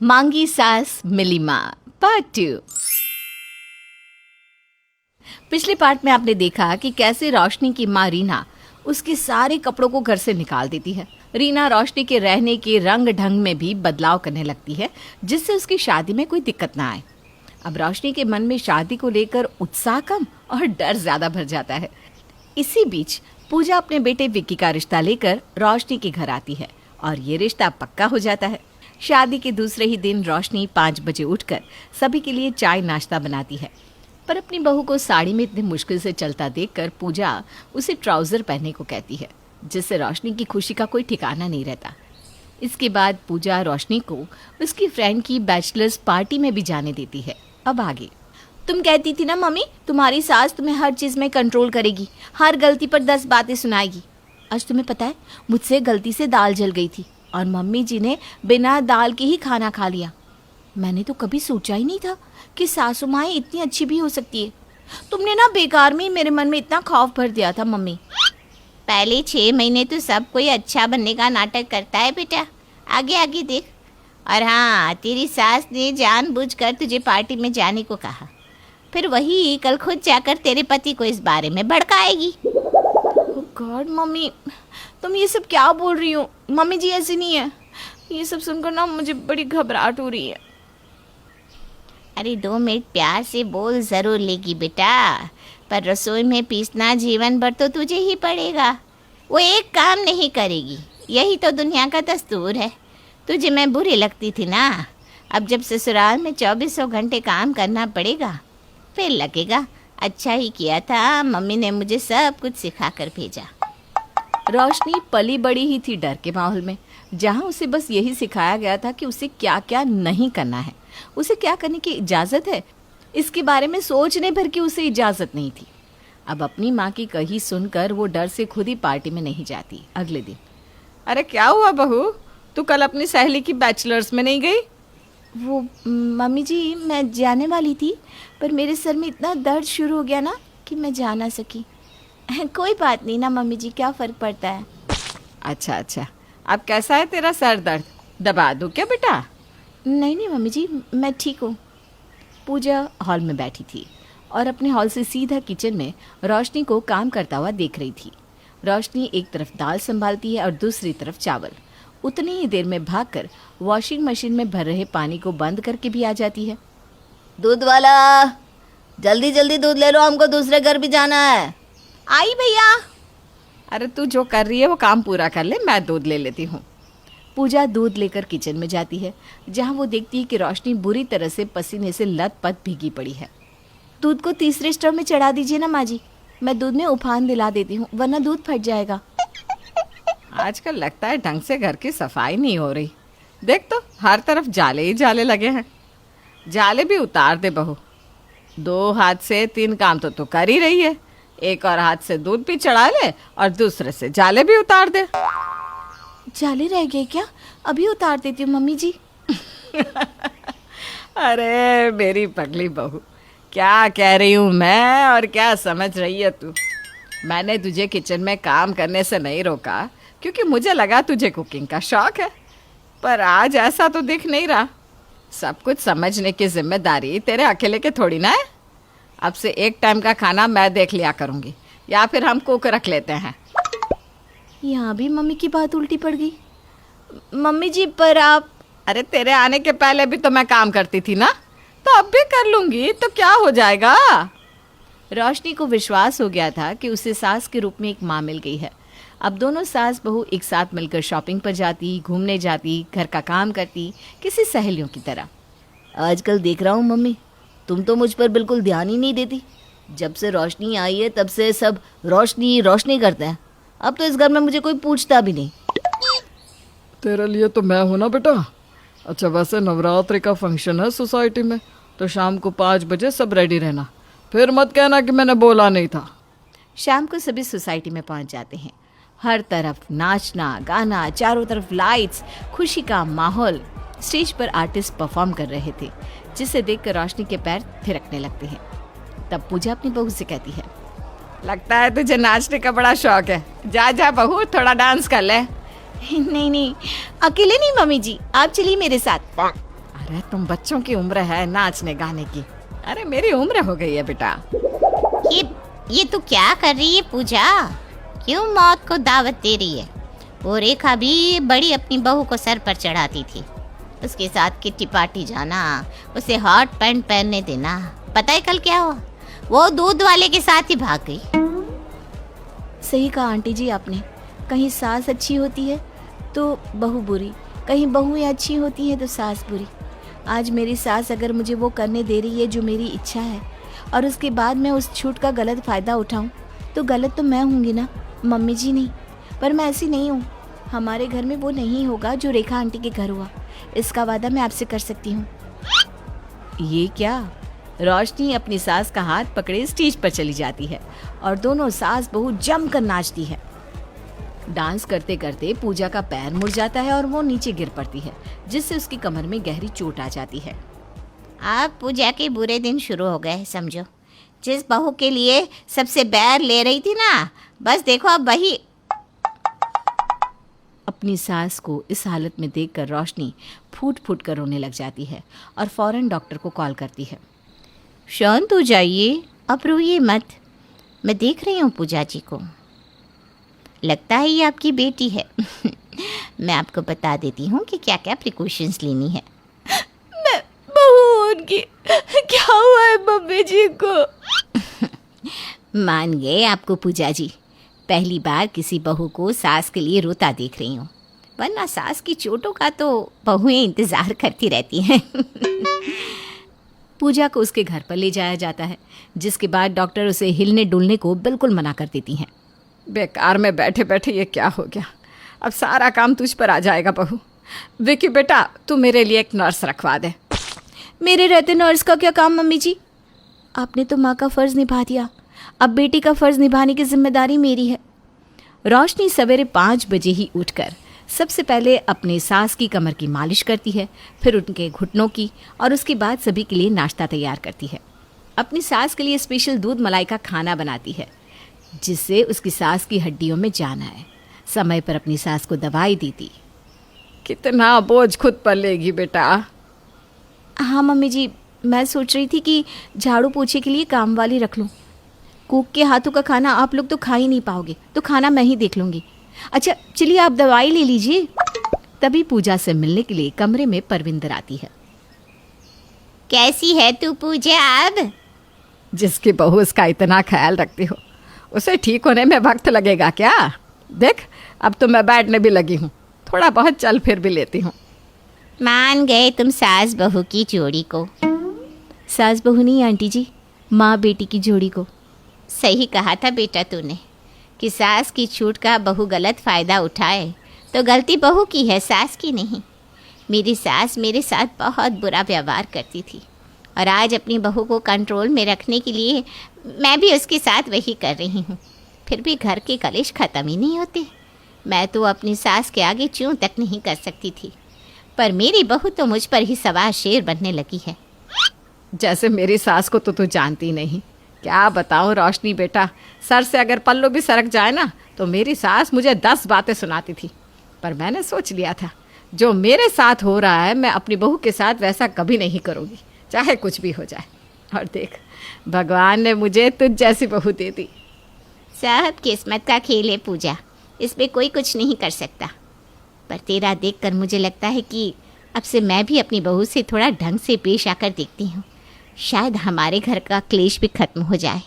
मांगी सास मिली माँ पार्ट 2। पिछले पार्ट में आपने देखा कि कैसे रोशनी की माँ रीना उसके सारे कपड़ों को घर से निकाल देती है। रीना रोशनी के रहने के रंग ढंग में भी बदलाव करने लगती है, जिससे उसकी शादी में कोई दिक्कत ना आए। अब रोशनी के मन में शादी को लेकर उत्साह कम और डर ज्यादा भर जाता है। इसी बीच पूजा अपने बेटे विक्की का रिश्ता लेकर रोशनी के घर आती है और ये रिश्ता पक्का हो जाता है। शादी के दूसरे ही दिन रोशनी 5 बजे उठकर सभी के लिए चाय नाश्ता बनाती है, पर अपनी बहू को साड़ी में इतनी मुश्किल से चलता देखकर पूजा उसे ट्राउजर पहनने को कहती है, जिससे रोशनी की खुशी का कोई ठिकाना नहीं रहता। इसके बाद पूजा रोशनी को उसकी फ्रेंड की बैचलर्स पार्टी में भी जाने देती है। अब आगे। तुम कहती थी ना मम्मी, तुम्हारी सास तुम्हें हर चीज़ में कंट्रोल करेगी, हर गलती पर 10 बातें सुनाएगी। आज तुम्हें पता है, मुझसे गलती से दाल जल गई थी और मम्मी जी ने बिना दाल के ही खाना खा लिया। मैंने तो कभी सोचा ही नहीं था कि सासू माएँ इतनी अच्छी भी हो सकती है। तुमने ना बेकार में ही मेरे मन में इतना खौफ भर दिया था मम्मी। पहले 6 महीने तो सब कोई अच्छा बनने का नाटक करता है बेटा, आगे आगे देख। और हाँ, तेरी सास ने जानबूझकर तुझे पार्टी में जाने को कहा, फिर वही कल खुद जाकर तेरे पति को इस बारे में भड़काएगी। ओह गॉड मम्मी, तुम ये सब क्या बोल रही हो? मम्मी जी ऐसी नहीं है। ये सब सुनकर ना मुझे बड़ी घबराहट हो रही है। अरे 2 मिनट प्यार से बोल ज़रूर लेगी बेटा, पर रसोई में पीसना जीवन भर तो तुझे ही पड़ेगा। वो एक काम नहीं करेगी, यही तो दुनिया का दस्तूर है। तुझे मैं बुरी लगती थी ना, अब जब ससुराल में 2400 घंटे काम करना पड़ेगा, फिर लगेगा अच्छा ही किया था, मम्मी ने मुझे सब कुछ सिखा कर भेजा। रोशनी पली बड़ी ही थी डर के माहौल में, जहाँ उसे बस यही सिखाया गया था कि उसे क्या क्या नहीं करना है, उसे क्या करने की इजाज़त है, इसके बारे में सोचने भर की उसे इजाज़त नहीं थी। अब अपनी माँ की कही सुनकर वो डर से खुद ही पार्टी में नहीं जाती। अगले दिन। अरे क्या हुआ बहू, तू कल अपनी सहेली की बैचलर्स में नहीं गई? वो मम्मी जी, मैं जाने वाली थी, पर मेरे सर में इतना दर्द शुरू हो गया ना कि मैं जा ना सकी। कोई बात नहीं ना मम्मी जी, क्या फ़र्क पड़ता है। अच्छा, अब कैसा है तेरा सर दर्द? दबा दूँ क्या बेटा? नहीं मम्मी जी, मैं ठीक हूँ। पूजा हॉल में बैठी थी और अपने हॉल से सीधा किचन में रोशनी को काम करता हुआ देख रही थी। रोशनी एक तरफ दाल संभालती है और दूसरी तरफ चावल। उतनी ही देर में भागकर वॉशिंग मशीन में भर रहे पानी को बंद करके भी आ जाती है। दूध वाला, जल्दी जल्दी दूध ले लो, हमको दूसरे घर भी जाना है। आई भैया। अरे तू जो कर रही है वो काम पूरा कर ले, मैं दूध ले लेती हूँ। पूजा दूध लेकर किचन में जाती है, जहाँ वो देखती है कि रोशनी बुरी तरह से पसीने से लथपथ भीगी पड़ी है। दूध को तीसरे स्टोव में चढ़ा दीजिए ना माँ जी, मैं दूध में उफान दिला देती हूँ, वरना दूध फट जाएगा। आजकल लगता है ढंग से घर की सफाई नहीं हो रही। देख तो हर तरफ जाले ही जाले लगे हैं। जाले भी उतार दे बहू, 2 हाथ से 3 काम तो तू कर ही रही है। एक और हाथ से दूध भी चढ़ा ले और दूसरे से जाले भी उतार दे। जाले रह गए क्या? अभी उतार देती हूँ मम्मी जी। अरे मेरी पगली बहू, क्या कह रही हूँ मैं और क्या समझ रही है तू? मैंने तुझे किचन में काम करने से नहीं रोका, क्योंकि मुझे लगा तुझे कुकिंग का शौक है, पर आज ऐसा तो दिख नहीं रहा। सब कुछ समझने की जिम्मेदारी तेरे अकेले के थोड़ी ना है। अब से एक टाइम का खाना मैं देख लिया करूँगी, या फिर हम कुक रख लेते हैं। यहाँ भी मम्मी की बात उल्टी पड़ गई। मम्मी जी पर आप, अरे तेरे आने के पहले भी तो मैं काम करती थी ना, तो अब भी कर लूँगी, तो क्या हो जाएगा। रोशनी को विश्वास हो गया था कि उसे सास के रूप में एक माँ मिल गई है। अब दोनों सास बहू एक साथ मिलकर शॉपिंग पर जाती, घूमने जाती, घर का काम करती, किसी सहेलियों की तरह। आजकल देख रहा हूँ मम्मी, तुम तो मुझ पर बिल्कुल ध्यान ही नहीं देती। जब से रोशनी आई है तब से सब रोशनी रोशनी करते हैं। अब तो इस घर में मुझे कोई पूछता भी नहीं। तेरे लिए तो मैं हूं ना बेटा। अच्छा, वैसे नवरात्रि का फंक्शन है सोसाइटी में, तो शाम को 5 बजे सब रेडी रहना, फिर मत कहना कि मैंने बोला नहीं था। शाम को सभी सोसाइटी में पहुंच जाते हैं। हर तरफ नाचना गाना, चारों तरफ लाइट्स, खुशी का माहौल। स्टेज पर आर्टिस्ट परफॉर्म कर रहे थे, जिसे देखकर रोशनी के पैर थिरकने लगते हैं। तब पूजा अपनी बहू से कहती है, लगता है तुझे नाचने का बड़ा शौक है, जा जा बहू थोड़ा डांस कर ले। नहीं अकेले नहीं मम्मी जी, आप चलिए मेरे साथ। अरे तुम बच्चों की उम्र है नाचने गाने की। अरे मेरी उम्र हो गई है बेटा। ये तू क्या कर रही है पूजा? क्यों मौत को दावत दे रही है? वो रेखा भी बड़ी अपनी बहू को सर पर चढ़ाती थी। उसके साथ किट्टी पार्टी जाना, उसे हॉट पैंट पहनने देना। पता है कल क्या हुआ? वो दूध वाले के साथ ही भाग गई। सही कहा आंटी जी आपने। कहीं सास अच्छी होती है तो बहू बुरी, कहीं बहुएं अच्छी होती हैं तो सास बुरी। आज मेरी सास अगर मुझे वो करने दे रही है जो मेरी इच्छा है और उसके बाद मैं उस छूट का गलत फ़ायदा उठाऊं तो गलत तो मैं होंगी ना, मम्मी जी नहीं। पर मैं ऐसी नहीं हूँ। हमारे घर में वो नहीं होगा जो रेखा आंटी के घर हुआ, इसका वादा मैं आपसे कर सकती हूँ। ये क्या? रोशनी अपनी सास का हाथ पकड़े स्टेज पर चली जाती है और दोनों सास बहू जमकर नाचती है। डांस करते करते पूजा का पैर मुड़ जाता है और वो नीचे गिर पड़ती है, जिससे उसकी कमर में गहरी चोट आ जाती है। अब पूजा के बुरे दिन शुरू हो गए समझो। जिस बहू के लिए सबसे बैर ले रही थी ना, बस देखो अब वही। अपनी सास को इस हालत में देखकर रोशनी फूट फूट कर रोने लग जाती है और फौरन डॉक्टर को कॉल करती है। शांत हो जाइए, अब रोइए मत। मैं देख रही हूँ पूजा जी को। लगता है ये आपकी बेटी है। मैं आपको बता देती हूँ कि क्या क्या प्रिकॉशंस लेनी है। मैं बहू उनकी, क्या हुआ है मम्मी जी को? मान गए आपको पूजा जी। पहली बार किसी बहू को सास के लिए रोता देख रही हूँ, वरना सास की चोटों का तो बहुएं इंतज़ार करती रहती हैं। पूजा को उसके घर पर ले जाया जाता है, जिसके बाद डॉक्टर उसे हिलने डुलने को बिल्कुल मना कर देती हैं। बेकार में बैठे बैठे ये क्या हो गया? अब सारा काम तुझ पर आ जाएगा बहू। विकी बेटा, तू मेरे लिए एक नर्स रखवा दे। मेरे रहते नर्स का क्या काम मम्मी जी? आपने तो माँ का फ़र्ज़ निभा दिया, अब बेटी का फ़र्ज़ निभाने की जिम्मेदारी मेरी है। रोशनी सवेरे 5 बजे ही उठकर सबसे पहले अपने सास की कमर की मालिश करती है, फिर उनके घुटनों की, और उसके बाद सभी के लिए नाश्ता तैयार करती है। अपनी सास के लिए स्पेशल दूध मलाई का खाना बनाती है, जिससे उसकी सास की हड्डियों में जान आए। समय पर अपनी सास को दवाई देती। कितना बोझ खुद पर लेगी बेटा? हाँ मम्मी जी, मैं सोच रही थी कि झाड़ू पोछे के लिए काम वाली रख लूँ। कुक के हाथों का खाना आप लोग तो खा ही नहीं पाओगे, तो खाना मैं ही देख लूँगी। अच्छा चलिए आप दवाई ले लीजिए। तभी पूजा से मिलने के लिए कमरे में परविंदर आती है। कैसी है तू पूजा अब? जिसकी बहू उसका इतना ख्याल रखती हो, उसे ठीक होने में वक्त लगेगा क्या? देख अब तो मैं बैठने भी लगी हूँ, थोड़ा बहुत चल फिर भी लेती हूँ। मान गए तुम सास बहू की जोड़ी को। सास बहू नहीं आंटी जी, माँ बेटी की जोड़ी को। सही कहा था बेटा तूने कि सास की छूट का बहू गलत फ़ायदा उठाए तो गलती बहू की है, सास की नहीं। मेरी सास मेरे साथ बहुत बुरा व्यवहार करती थी और आज अपनी बहू को कंट्रोल में रखने के लिए मैं भी उसके साथ वही कर रही हूँ। फिर भी घर के कलेश ख़त्म ही नहीं होते। मैं तो अपनी सास के आगे च्यों तक नहीं कर सकती थी, पर मेरी बहू तो मुझ पर ही सवार शेर बनने लगी है। जैसे मेरी सास को तो तू जानती नहीं। क्या बताऊँ रोशनी बेटा, सर से अगर पल्लू भी सरक जाए ना तो मेरी सास मुझे 10 बातें सुनाती थी। पर मैंने सोच लिया था जो मेरे साथ हो रहा है मैं अपनी बहू के साथ वैसा कभी नहीं करूँगी, चाहे कुछ भी हो जाए। और देख भगवान ने मुझे तुझ जैसी बहू दे दी। सब किस्मत का खेल है पूजा, इसमें कोई कुछ नहीं कर सकता। पर तेरा देखकर मुझे लगता है कि अब से मैं भी अपनी बहू से थोड़ा ढंग से पेश आकर देखती हूँ। शायद हमारे घर का क्लेश भी खत्म हो जाए।